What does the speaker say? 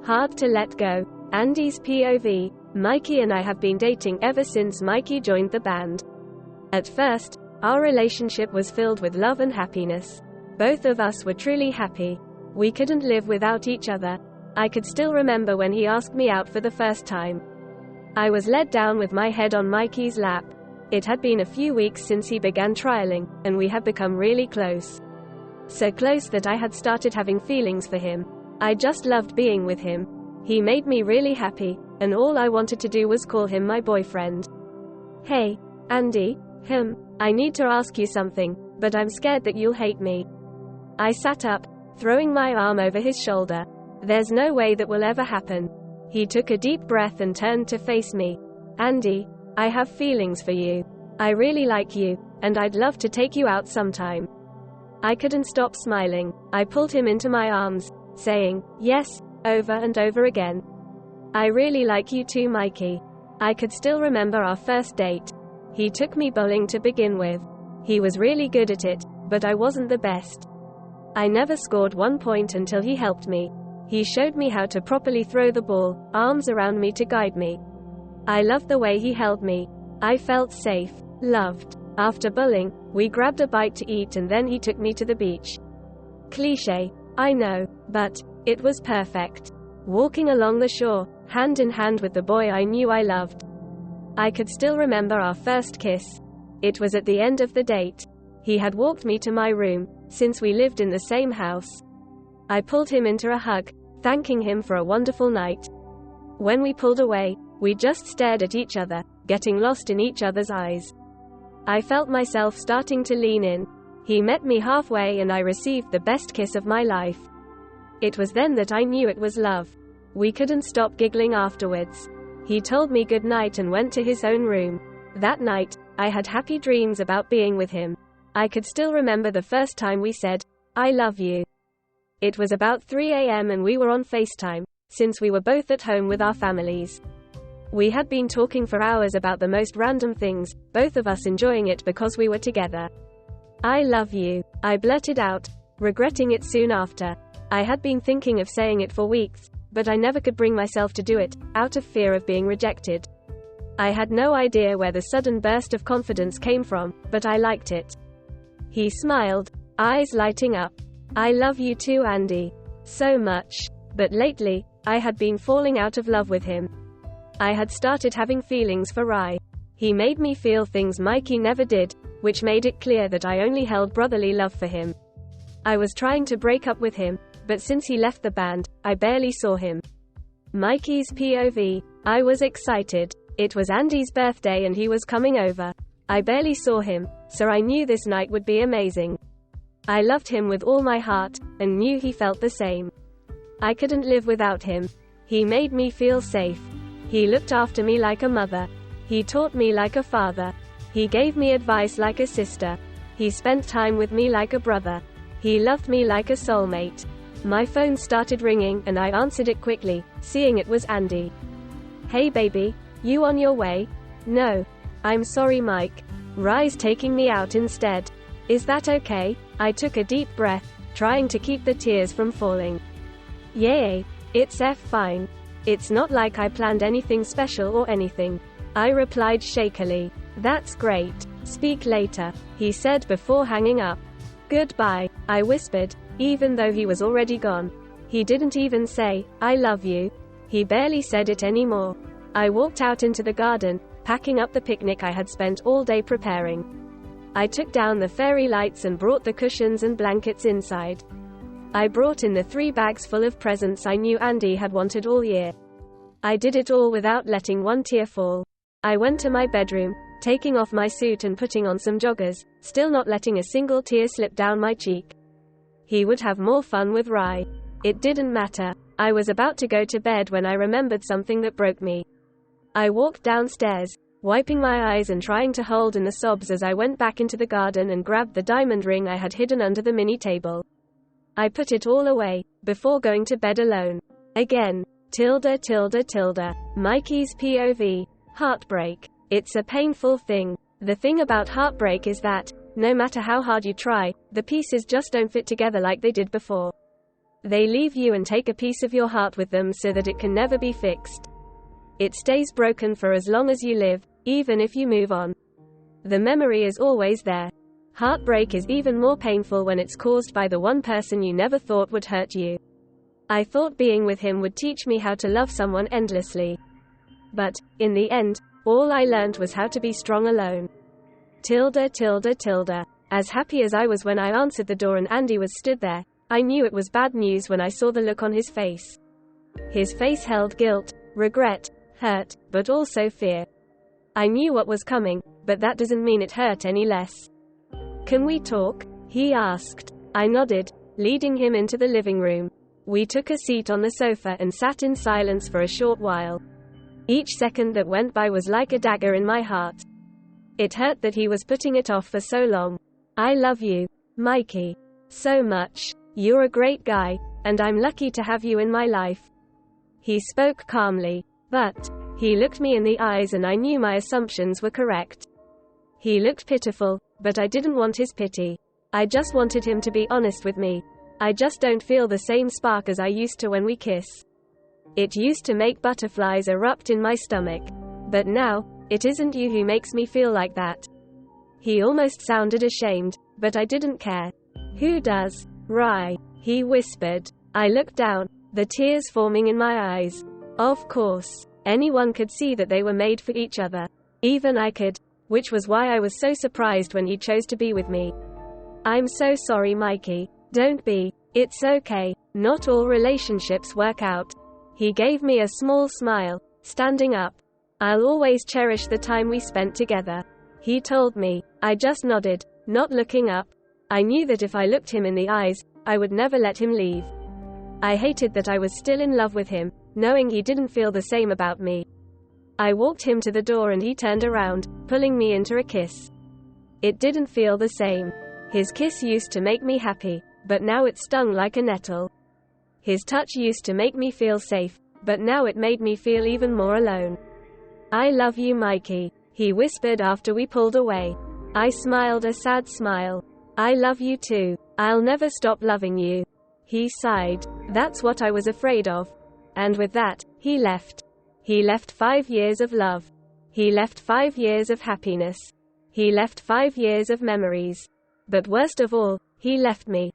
Hard to let go. Andy's POV. Mikey and I have been dating ever since Mikey joined the band. At first, our relationship was filled with love and happiness. Both of us were truly happy. We couldn't live without each other. I could still remember when he asked me out for the first time. I was led down with my head on Mikey's lap. It had been a few weeks since he began trialing, and we had become really close. So close that I had started having feelings for him. I just loved being with him. He made me really happy, and all I wanted to do was call him my boyfriend. Hey, Andy, I need to ask you something, but I'm scared that you'll hate me. I sat up, throwing my arm over his shoulder. There's no way that will ever happen. He took a deep breath and turned to face me. Andy, I have feelings for you. I really like you, and I'd love to take you out sometime. I couldn't stop smiling. I pulled him into my arms, saying, yes, over and over again. I really like you too, Mikey. I could still remember our first date. He took me bowling to begin with. He was really good at it, but I wasn't the best. I never scored 1 point until he helped me. He showed me how to properly throw the ball, arms around me to guide me. I loved the way he held me. I felt safe, loved. After bowling, we grabbed a bite to eat and then he took me to the beach. Cliché, I know, but it was perfect. Walking along the shore, hand in hand with the boy I knew I loved. I could still remember our first kiss. It was at the end of the date. He had walked me to my room, since we lived in the same house. I pulled him into a hug, thanking him for a wonderful night. When we pulled away, we just stared at each other, getting lost in each other's eyes. I felt myself starting to lean in. He met me halfway and I received the best kiss of my life. It was then that I knew it was love. We couldn't stop giggling afterwards. He told me good night and went to his own room. That night, I had happy dreams about being with him. I could still remember the first time we said, I love you. It was about 3 a.m. and we were on FaceTime, since we were both at home with our families. We had been talking for hours about the most random things, both of us enjoying it because we were together. I love you, I blurted out, regretting it soon after. I had been thinking of saying it for weeks, but I never could bring myself to do it, out of fear of being rejected. I had no idea where the sudden burst of confidence came from, but I liked it. He smiled, eyes lighting up. I love you too, Andy. So much. But lately, I had been falling out of love with him. I had started having feelings for Rai. He made me feel things Mikey never did, which made it clear that I only held brotherly love for him. I was trying to break up with him, but since he left the band, I barely saw him. Mikey's POV. I was excited. It was Andy's birthday and he was coming over. I barely saw him, so I knew this night would be amazing. I loved him with all my heart, and knew he felt the same. I couldn't live without him. He made me feel safe. He looked after me like a mother. He taught me like a father. He gave me advice like a sister. He spent time with me like a brother. He loved me like a soulmate. My phone started ringing and I answered it quickly, seeing it was Andy. Hey baby, you on your way? No. I'm sorry, Mike. Rai's taking me out instead. Is that okay? I took a deep breath, trying to keep the tears from falling. Yay. It's fine. It's not like I planned anything special or anything. I replied shakily. That's great. Speak later, he said before hanging up. Goodbye, I whispered, even though he was already gone. He didn't even say, I love you. He barely said it anymore. I walked out into the garden, packing up the picnic I had spent all day preparing. I took down the fairy lights and brought the cushions and blankets inside. I brought in the 3 bags full of presents I knew Andy had wanted all year. I did it all without letting one tear fall. I went to my bedroom, taking off my suit and putting on some joggers, still not letting a single tear slip down my cheek. He would have more fun with Rai. It didn't matter. I was about to go to bed when I remembered something that broke me. I walked downstairs, wiping my eyes and trying to hold in the sobs as I went back into the garden and grabbed the diamond ring I had hidden under the mini table. I put it all away, before going to bed alone. Again. Mikey's POV. Heartbreak. It's a painful thing. The thing about heartbreak is that, no matter how hard you try, the pieces just don't fit together like they did before. They leave you and take a piece of your heart with them so that it can never be fixed. It stays broken for as long as you live, even if you move on. The memory is always there. Heartbreak is even more painful when it's caused by the one person you never thought would hurt you. I thought being with him would teach me how to love someone endlessly. But, in the end, all I learned was how to be strong alone. Tilda. As happy as I was when I answered the door and Andy was stood there, I knew it was bad news when I saw the look on his face. His face held guilt, regret, hurt, but also fear. I knew what was coming, but that doesn't mean it hurt any less. Can we talk? He asked. I nodded, leading him into the living room. We took a seat on the sofa and sat in silence for a short while. Each second that went by was like a dagger in my heart. It hurt that he was putting it off for so long. I love you, Mikey. So much. You're a great guy, and I'm lucky to have you in my life. He spoke calmly, but he looked me in the eyes and I knew my assumptions were correct. He looked pitiful, but I didn't want his pity. I just wanted him to be honest with me. I just don't feel the same spark as I used to when we kiss. It used to make butterflies erupt in my stomach. But now, it isn't you who makes me feel like that. He almost sounded ashamed, but I didn't care. Who does? Rye, he whispered. I looked down, the tears forming in my eyes. Of course, anyone could see that they were made for each other. Even I could, which was why I was so surprised when he chose to be with me. I'm so sorry, Mikey. Don't be. It's okay. Not all relationships work out. He gave me a small smile, standing up. I'll always cherish the time we spent together. He told me. I just nodded, not looking up. I knew that if I looked him in the eyes, I would never let him leave. I hated that I was still in love with him, knowing he didn't feel the same about me. I walked him to the door and he turned around, pulling me into a kiss. It didn't feel the same. His kiss used to make me happy, but now it stung like a nettle. His touch used to make me feel safe, but now it made me feel even more alone. I love you, Mikey, he whispered after we pulled away. I smiled a sad smile. I love you too. I'll never stop loving you. He sighed. That's what I was afraid of. And with that, he left. He left 5 years of love. He left 5 years of happiness. He left 5 years of memories. But worst of all, he left me.